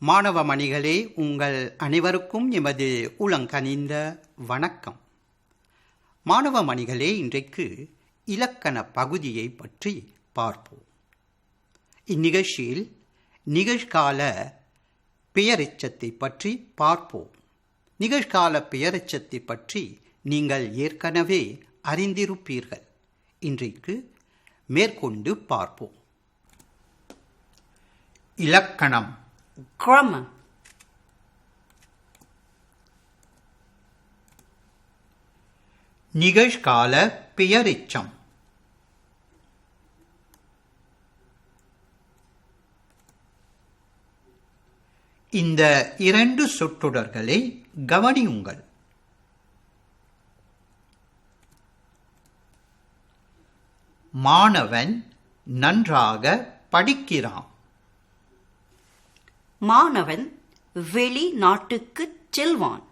மாணவ மணிகளே, உங்கள் அனைவருக்கும் எமது உளங்கனிந்த வணக்கம். மாணவ மணிகளே, இன்றைக்கு இலக்கண பகுதியை பற்றி பார்ப்போம். இந்நிகழ்ச்சியில் நிகழ்கால பெயரெச்சத்தை பற்றி பார்ப்போம். நிகழ்கால பெயரெச்சத்தை பற்றி நீங்கள் ஏற்கனவே அறிந்திருப்பீர்கள். இன்றைக்கு மேற்கொண்டு பார்ப்போம். இலக்கணம். Grammar. நிகழ்கால பெயரெச்சம். இந்த இரண்டு சொற்றொடர்களை கவனியுங்கள். மாணவன் நன்றாக படிக்கிறான். மாணவன் வெளிநாட்டுக்குச் செல்வான்.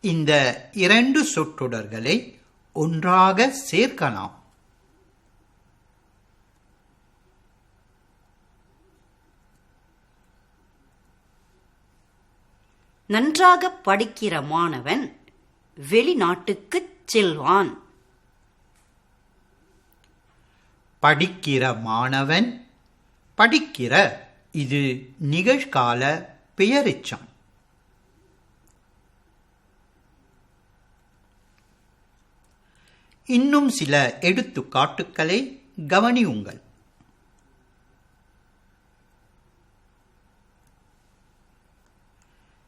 இந்த இரண்டு சொற்றொடர்களை ஒன்றாக சேர்க்கலாம். நன்றாக படிக்கிற மாணவன் வெளிநாட்டுக்குச் செல்வான். படிக்கிற மாணவன், படிக்கிற இது நிகழ்கால பெயரெச்சம். இன்னும் சில எடுத்துக்காட்டுக்களை கவனியுங்கள்.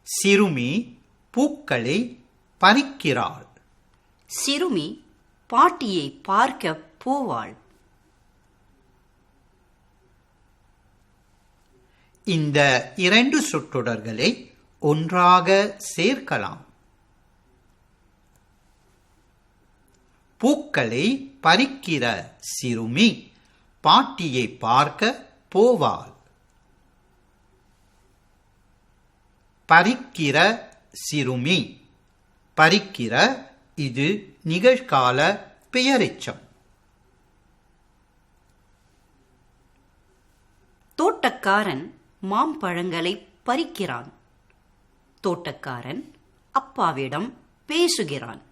சிறுமி பூக்களை பறிக்கிறாள். சிறுமி பாட்டியை பார்க்க போவாள். இந்த இரண்டு சொற்றொடர்களை ஒன்றாக சேர்க்கலாம். பூக்களை பறிக்கிற சிறுமி பாட்டியை பார்க்க போவாள். பறிக்கிற சிறுமி, பறிக்கிற இது நிகழ்கால பெயரெச்சம். தோட்டக்காரன் மாம்பழங்களை பறிக்கிறான். தோட்டக்காரன் அப்பாவிடம் பேசுகிறான்.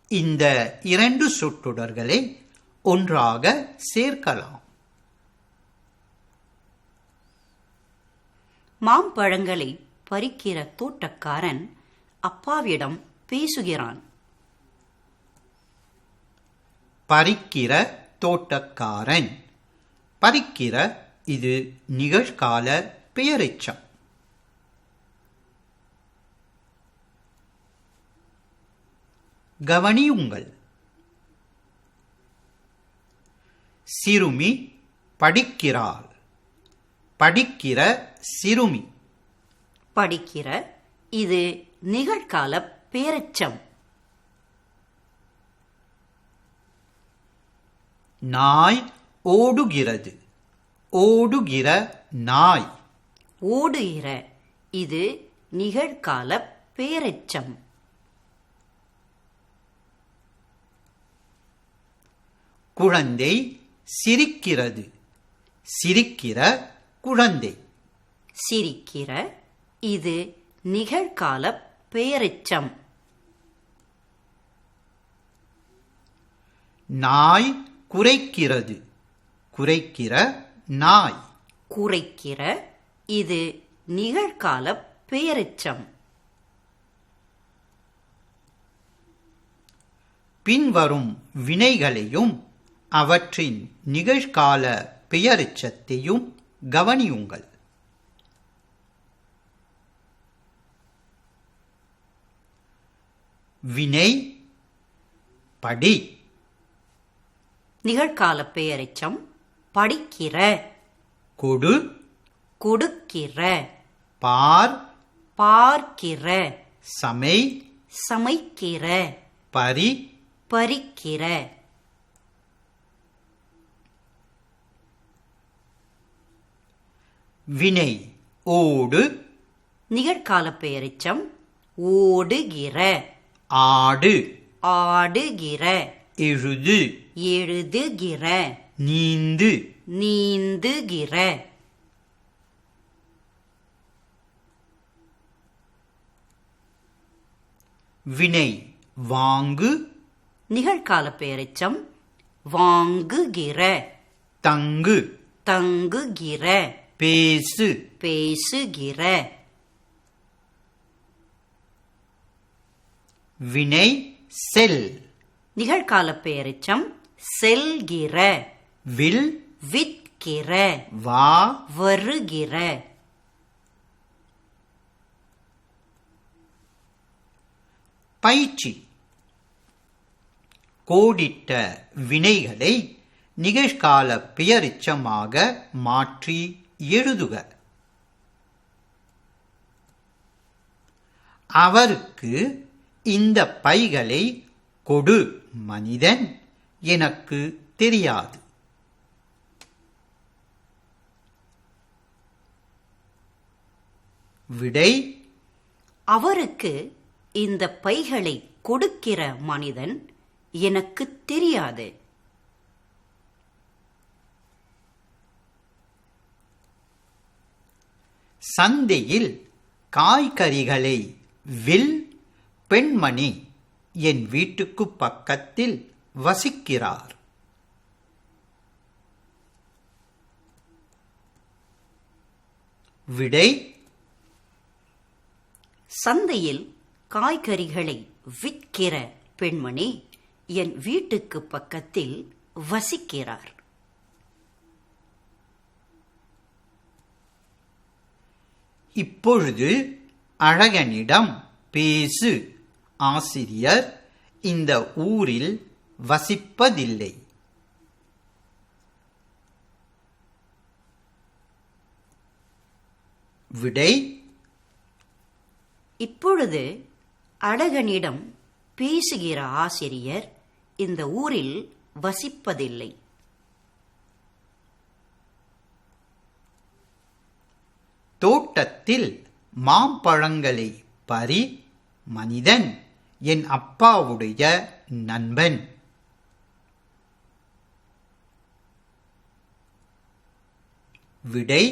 இந்த இரண்டு சொற்றொடர்களை ஒன்றாக சேர்க்கலாம். மாம்பழங்களை பறிக்கிற தோட்டக்காரன் அப்பாவிடம் பேசுகிறான். பறிக்கிற தோட்டக்காரன், பறிக்கிற இது நிகழ்கால பெயரெச்சம். கவனியுங்கள். சிறுமி படிக்கிறாள். படிக்கிற சிறுமி. படிக்கிற இது நிகழ்கால பெயரெச்சம். நாய் ஓடுகிறது. ஓடுகிற நாய். ஓடுகிற இது நிகழ்கால பெயரெச்சம். குழந்தை சிரிக்கிறது. சிரிக்கிற குழந்தை. சிரிக்கிற இது நிகழ்கால பெயரெச்சம். நாய் குரைக்கிறது. குரைக்கிற நாய். குரைக்கிற இது நிகழ்கால பெயரெச்சம். பின்வரும் வினைகளையும் அவற்றின் நிகழ்கால பெயரெச்சத்தையும் கவனியுங்கள். வினை படி. நிகழ்கால பெயரெச்சம் படிக்கிற. கொடு. கொடுக்கிற. பார். பார்க்கிற. சமை. சமைக்கிற. பரி. பறிக்கிற. வினை ஓடு. நிகழ்கால பெயரெச்சம் ஓடுகிற. ஆடு. ஆடுகிற. எழுது. எழுதுகிற. நீந்து நீந்துகிற. வினை வாங்கு நிகழ்கால பெயரெச்சம் வாங்குகிற. தங்கு தங்குகிற. பேசு பேசுகிற. வினை செல் நிகழ்கால பெயரெச்சம் செல்கிற. வில் விற்கிற. வா வருகிற. பயிற்சி கோடிட்ட வினைகளை நிகழ்கால பெயரெச்சமாக மாற்றி எழுதுக. அவருக்கு இந்த பைகளை கொடு மனிதன், எனக்கு தெரியாது. விடை அவருக்கு இந்த பைகளை கொடுக்கிற மனிதன் எனக்கு தெரியாது. சந்தையில் காய்கறிகளை வில் பெண்மணி என் வீட்டுக்கு பக்கத்தில் வசிக்கிறார். விடை சந்தையில் காய்கறிகளை விற்கிற பெண்மணி என் வீட்டுக்கு பக்கத்தில் வசிக்கிறார். இப்பொழுது அழகனிடம் பேசு. ஆசிரியர் இந்த ஊரில் வசிப்பதில்லை. விடை இப்பொழுது அழகனிடம் பேசுகிற ஆசிரியர் இந்த ஊரில் வசிப்பதில்லை. தோட்டத்தில் மாம்பழங்களை பறி மனிதன் என் அப்பாவுடைய நண்பன். விடை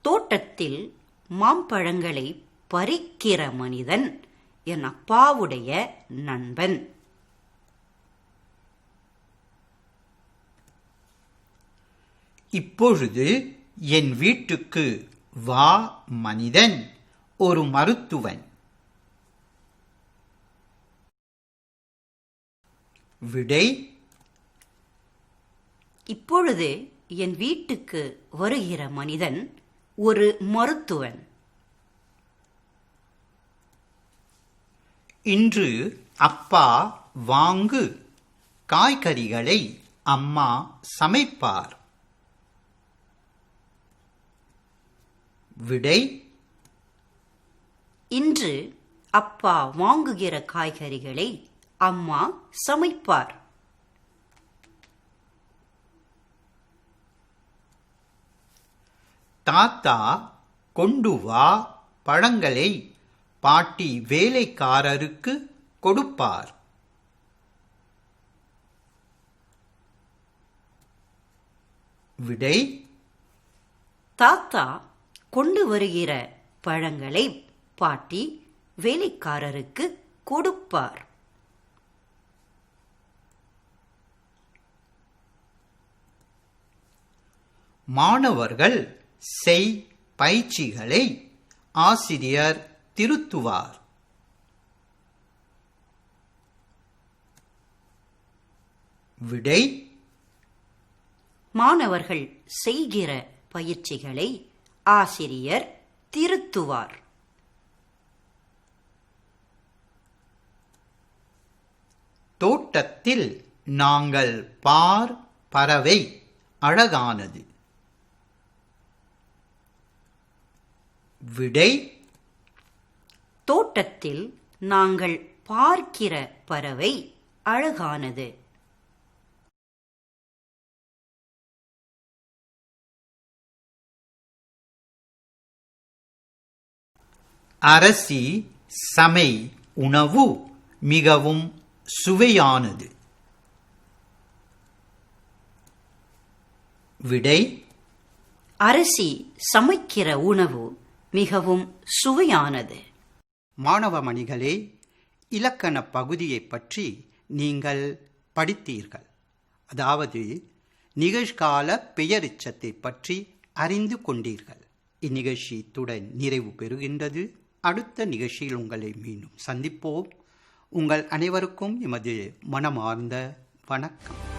தோட்டத்தில் மாம்பழங்களை பறிக்கிற மனிதன் என் அப்பாவுடைய நண்பன். இப்பொழுது என் வீட்டுக்கு வா மனிதன், ஒரு மருத்துவன். விடை இப்பொழுது என் வீட்டுக்கு வருகிற மனிதன் ஒரு மருத்துவன். இன்று அப்பா வாங்கு காய்கறிகளை அம்மா சமைப்பார். விடை இன்று அப்பா வாங்குகிற காய்கறிகளை அம்மா சமைப்பார். தாத்தா கொண்டு வா பழங்களை பாட்டி வேலைக்காரருக்கு கொடுப்பார். விடை தாத்தா கொண்டு வருகிற பழங்களை பாட்டி வேலைக்காரருக்கு கொடுப்பார். மாணவர்கள் செய் பயிற்சிகளை ஆசிரியர் திருத்துவார். விடை மாணவர்கள் செய்கிற பயிற்சிகளை ஆசிரியர் திருத்துவார். தோட்டத்தில் நாங்கள் பார் பறவை அழகானது. விடை தோட்டத்தில் நாங்கள் பார்க்கிற பறவை அழகானது. அரசி சமை உணவு மிகவும் சுவையானது. விடை அரசி சமைக்கிற உணவு மிகவும் சுவையானது. மாணவ மணிகளே, இலக்கண பகுதியைப் பற்றி நீங்கள் படித்தீர்கள். அதாவது நிகழ்கால பெயரெச்சத்தை பற்றி அறிந்து கொண்டீர்கள். இந்நிகழ்ச்சி இத்துடன் நிறைவு பெறுகின்றது. அடுத்த நிகழ்ச்சியில் உங்களை மீண்டும் சந்திப்போம். உங்கள் அனைவருக்கும் எமது மனமார்ந்த வணக்கம்.